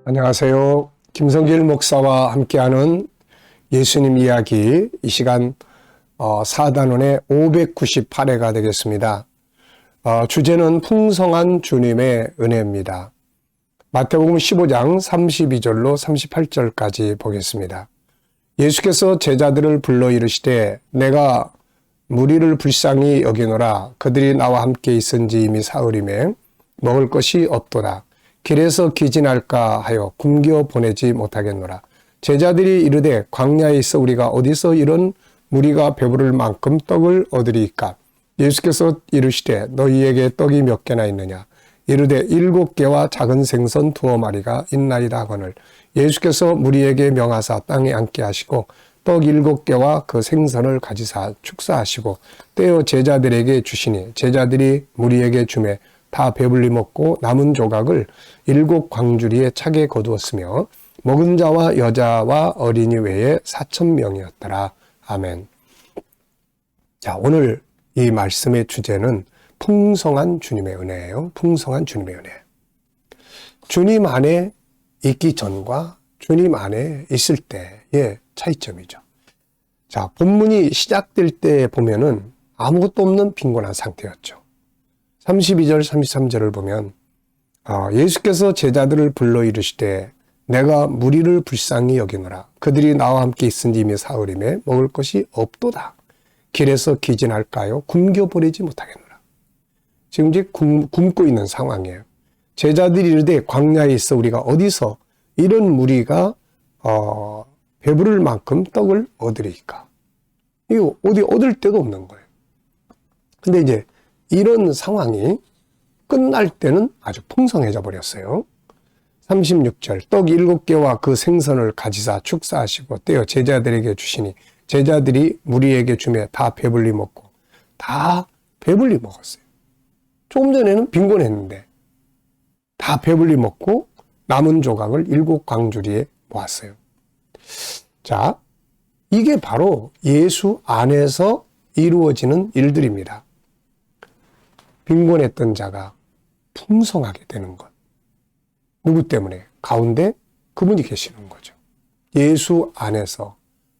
안녕하세요. 김성길 목사와 함께하는 예수님 이야기, 이 시간 사단원의 598회가 되겠습니다. 주제는 풍성한 주님의 은혜입니다. 마태복음 15장 32절로 38절까지 보겠습니다. 예수께서 제자들을 불러 이르시되 내가 무리를 불쌍히 여기노라. 그들이 나와 함께 있은지 이미 사흘이매 먹을 것이 없도다. 길에서 기진할까 하여 굶겨 보내지 못하겠노라. 제자들이 이르되 광야에 있어 우리가 어디서 이런 무리가 배부를 만큼 떡을 얻으리이까. 예수께서 이르시되 너희에게 떡이 몇 개나 있느냐. 이르되 7개와 작은 생선 2마리가 있나이다 하거늘. 예수께서 무리에게 명하사 땅에 앉게 하시고 떡 7개와 그 생선을 가지사 축사하시고 떼어 제자들에게 주시니 제자들이 무리에게 주매 다 배불리 먹고 남은 조각을 7 광주리에 차게 거두었으며 먹은 자와 여자와 어린이 외에 4,000명이었더라. 아멘. 자, 오늘 이 말씀의 주제는 풍성한 주님의 은혜예요. 풍성한 주님의 은혜. 주님 안에 있기 전과 주님 안에 있을 때의 차이점이죠. 자, 본문이 시작될 때 보면은 아무것도 없는 빈곤한 상태였죠. 32절, 33절을 보면 예수께서 제자들을 불러 이르시되 내가 무리를 불쌍히 여기노라. 그들이 나와 함께 있은지 이미 사흘이매 먹을 것이 없도다. 길에서 기진할까요? 굶겨버리지 못하겠노라. 지금 이제 굶고 있는 상황이에요. 제자들이 이르되 광야에 있어 우리가 어디서 이런 무리가 배부를 만큼 떡을 얻으리이까. 이거 어디 얻을 데도 없는 거예요. 근데 이제 이런 상황이 끝날 때는 아주 풍성해져 버렸어요. 36절 떡 7개와 그 생선을 가지사 축사하시고 떼어 제자들에게 주시니 제자들이 무리에게 주며 다 배불리 먹고 다 배불리 먹었어요. 조금 전에는 빈곤했는데 다 배불리 먹고 남은 조각을 7 광주리에 모았어요. 자, 이게 바로 예수 안에서 이루어지는 일들입니다. 빈곤했던 자가 풍성하게 되는 것. 누구 때문에? 가운데 그분이 계시는 거죠. 예수 안에서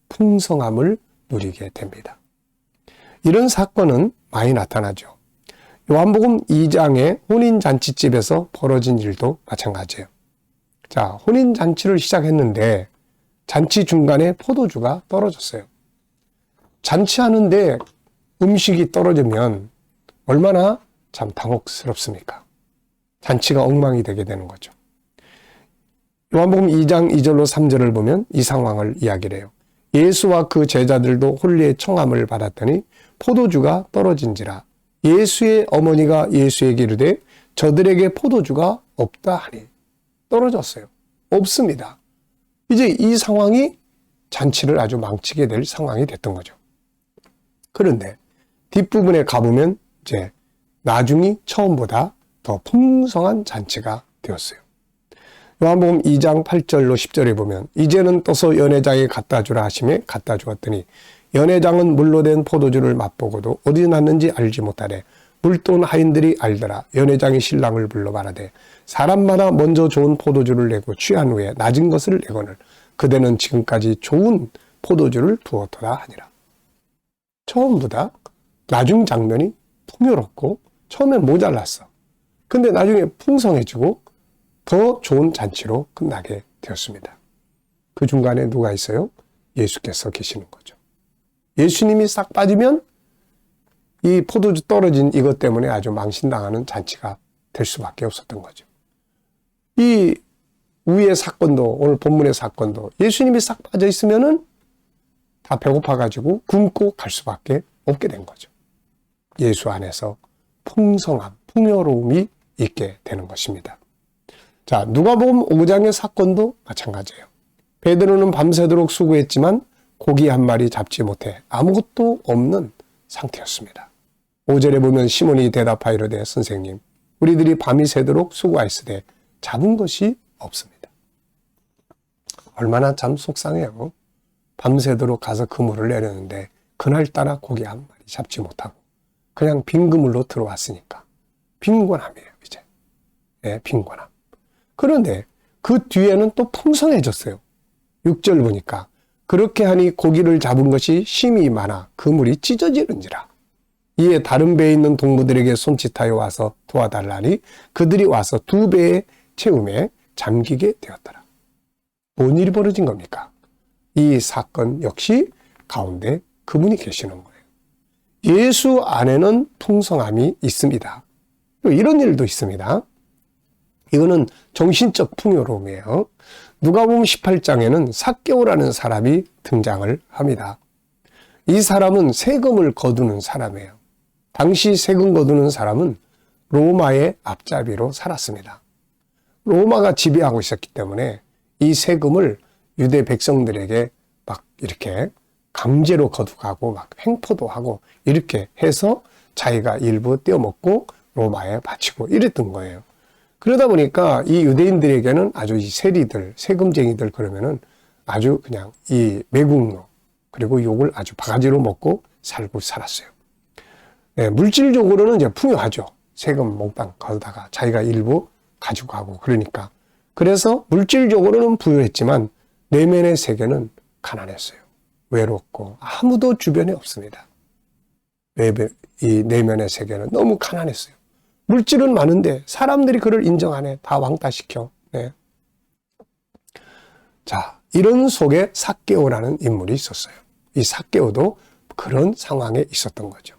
풍성함을 누리게 됩니다. 이런 사건은 많이 나타나죠. 요한복음 2장의 혼인잔치집에서 벌어진 일도 마찬가지예요. 자, 혼인잔치를 시작했는데 잔치 중간에 포도주가 떨어졌어요. 잔치하는데 음식이 떨어지면 얼마나 참 당혹스럽습니까? 잔치가 엉망이 되게 되는 거죠. 요한복음 2장 2절로 3절을 보면 이 상황을 이야기를 해요. 예수와 그 제자들도 홀리의 청함을 받았더니 포도주가 떨어진지라. 예수의 어머니가 예수에게 이르되 저들에게 포도주가 없다 하니. 떨어졌어요. 없습니다. 이제 이 상황이 잔치를 아주 망치게 될 상황이 됐던 거죠. 그런데 뒷부분에 가보면 이제 나중이 처음보다 더 풍성한 잔치가 되었어요. 요한복음 2장 8절로 10절에 보면 이제는 떠서 연회장에 갖다 주라 하시매 갖다 주었더니 연회장은 물로 된 포도주를 맛보고도 어디 났는지 알지 못하되 물돈 하인들이 알더라. 연회장이 신랑을 불러 말하되 사람마다 먼저 좋은 포도주를 내고 취한 후에 낮은 것을 내거늘 그대는 지금까지 좋은 포도주를 두었도다 하니라. 처음보다 나중 장면이 풍요롭고 처음엔 모자랐어. 근데 나중에 풍성해지고 더 좋은 잔치로 끝나게 되었습니다. 그 중간에 누가 있어요? 예수께서 계시는 거죠. 예수님이 싹 빠지면 이 포도주 떨어진 이것 때문에 아주 망신당하는 잔치가 될 수밖에 없었던 거죠. 이 위의 사건도 오늘 본문의 사건도 예수님이 싹 빠져 있으면은 다 배고파가지고 굶고 갈 수밖에 없게 된 거죠. 예수 안에서 풍성함, 풍요로움이 있게 되는 것입니다. 자, 누가복음 5장의 사건도 마찬가지예요. 베드로는 밤새도록 수고했지만 고기 한 마리 잡지 못해 아무것도 없는 상태였습니다. 5절에 보면 시몬이 대답하여 이르되 선생님, 우리들이 밤이 새도록 수고하였으되 잡은 것이 없습니다. 얼마나 참 속상해요. 밤새도록 가서 그물을 내렸는데 그날따라 고기 한 마리 잡지 못하고 그냥 빈 그물로 들어왔으니까 빈곤함이에요, 이제. 네, 빈곤함. 그런데 그 뒤에는 또 풍성해졌어요. 6절 보니까 그렇게 하니 고기를 잡은 것이 심히 많아 그물이 찢어지는지라. 이에 다른 배에 있는 동무들에게 손짓하여 와서 도와달라니 그들이 와서 2배의 채움에 잠기게 되었더라. 뭔 일이 벌어진 겁니까? 이 사건 역시 가운데 그분이 계시는 거예요. 예수 안에는 풍성함이 있습니다. 이런 일도 있습니다. 이거는 정신적 풍요로움이에요. 누가복음 18장에는 삭개오라는 사람이 등장을 합니다. 이 사람은 세금을 거두는 사람이에요. 당시 세금 거두는 사람은 로마의 앞잡이로 살았습니다. 로마가 지배하고 있었기 때문에 이 세금을 유대 백성들에게 막 이렇게 강제로 거두가고 막 횡포도 하고 이렇게 해서 자기가 일부 떼어먹고 로마에 바치고 이랬던 거예요. 그러다 보니까 이 유대인들에게는 아주 이 세리들, 세금쟁이들 그러면은 아주 그냥 이 매국노 그리고 욕을 아주 바가지로 먹고 살고 살았어요. 네, 물질적으로는 이제 풍요하죠. 세금 몽땅 거두다가 자기가 일부 가지고 가고 그러니까. 그래서 물질적으로는 부유했지만 내면의 세계는 가난했어요. 외롭고 아무도 주변에 없습니다. 이 내면의 세계는 너무 가난했어요. 물질은 많은데 사람들이 그를 인정 안 해. 다 왕따시켜. 네. 자, 이런 속에 삭개오라는 인물이 있었어요. 이 삭개오도 그런 상황에 있었던 거죠.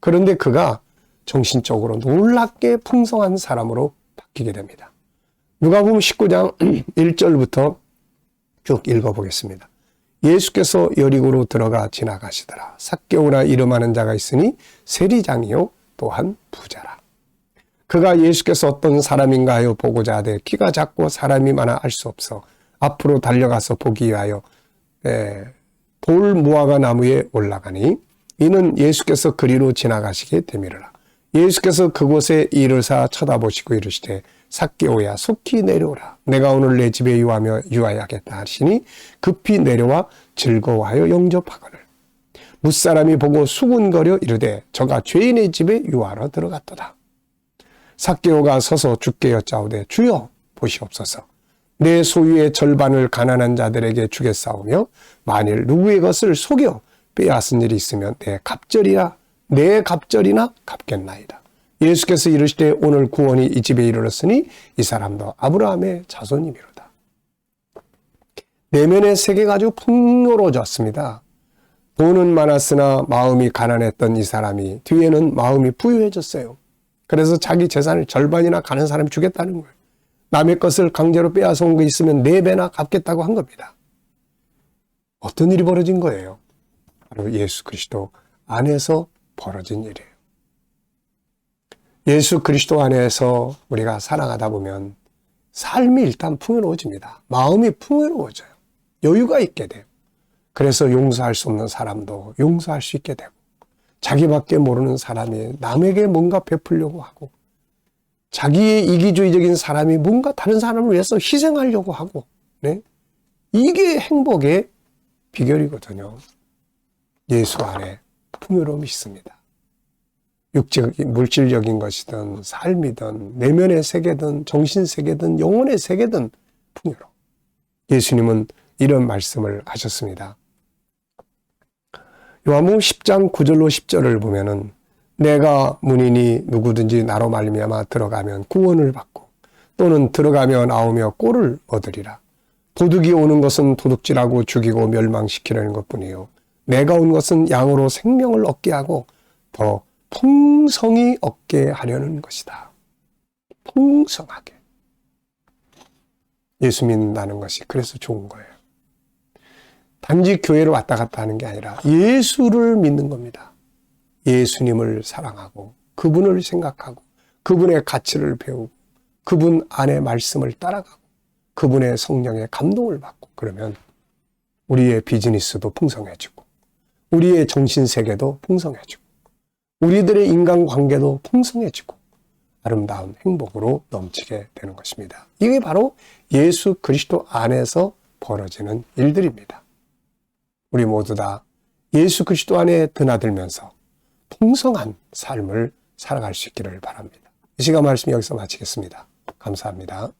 그런데 그가 정신적으로 놀랍게 풍성한 사람으로 바뀌게 됩니다. 누가복음 19장 1절부터 쭉 읽어보겠습니다. 예수께서 여리고로 들어가 지나가시더라. 삭개오라 이름하는 자가 있으니 세리장이요 또한 부자라. 그가 예수께서 어떤 사람인가 하여 보고자 하되 키가 작고 사람이 많아 알 수 없어 앞으로 달려가서 보기 위하여 돌 무화과 나무에 올라가니 이는 예수께서 그리로 지나가시게 되미르라. 예수께서 그곳에 이르사 쳐다보시고 이르시되 삭개오야 속히 내려오라. 내가 오늘 내 집에 유하야겠다 하시니 급히 내려와 즐거워하여 영접하거늘. 무사람이 보고 수군거려 이르되 저가 죄인의 집에 유하러 들어갔도다. 삭개오가 서서 주께 여짜오되 주여 보시옵소서. 내 소유의 절반을 가난한 자들에게 주겠사오며 만일 누구의 것을 속여 빼앗은 일이 있으면 내 갑절이나 갚겠나이다. 예수께서 이르시되 오늘 구원이 이 집에 이르렀으니 이 사람도 아브라함의 자손이미로다. 내면의 세계가 아주 풍요로워졌습니다. 돈은 많았으나 마음이 가난했던 이 사람이 뒤에는 마음이 부유해졌어요. 그래서 자기 재산을 절반이나 가는 사람이 주겠다는 거예요. 남의 것을 강제로 빼앗아온 거 있으면 4배나 갚겠다고 한 겁니다. 어떤 일이 벌어진 거예요? 바로 예수 그리스도 안에서 벌어진 일이에요. 예수 그리스도 안에서 우리가 살아가다 보면 삶이 일단 풍요로워집니다. 마음이 풍요로워져요. 여유가 있게 돼요. 그래서 용서할 수 없는 사람도 용서할 수 있게 되고 자기밖에 모르는 사람이 남에게 뭔가 베풀려고 하고 자기의 이기주의적인 사람이 뭔가 다른 사람을 위해서 희생하려고 하고 네? 이게 행복의 비결이거든요. 예수 안에 풍요로움이 있습니다. 육적인 물질적인 것이든 삶이든 내면의 세계든 정신세계든 영혼의 세계든 풍요로워. 예수님은 이런 말씀을 하셨습니다. 요한복음 10장 9절로 10절을 보면은 내가 문이니 누구든지 나로 말미암아 들어가면 구원을 받고 또는 들어가며 나오며 꼴을 얻으리라. 도둑이 오는 것은 도둑질하고 죽이고 멸망시키려는 것뿐이요 내가 온 것은 양으로 생명을 얻게 하고 더 풍성히 얻게 하려는 것이다. 풍성하게. 예수 믿는다는 것이 그래서 좋은 거예요. 단지 교회를 왔다 갔다 하는 게 아니라 예수를 믿는 겁니다. 예수님을 사랑하고 그분을 생각하고 그분의 가치를 배우고 그분 안의 말씀을 따라가고 그분의 성령의 감동을 받고 그러면 우리의 비즈니스도 풍성해지고 우리의 정신세계도 풍성해지고 우리들의 인간관계도 풍성해지고 아름다운 행복으로 넘치게 되는 것입니다. 이게 바로 예수 그리스도 안에서 벌어지는 일들입니다. 우리 모두 다 예수 그리스도 안에 드나들면서 풍성한 삶을 살아갈 수 있기를 바랍니다. 이 시간 말씀 여기서 마치겠습니다. 감사합니다.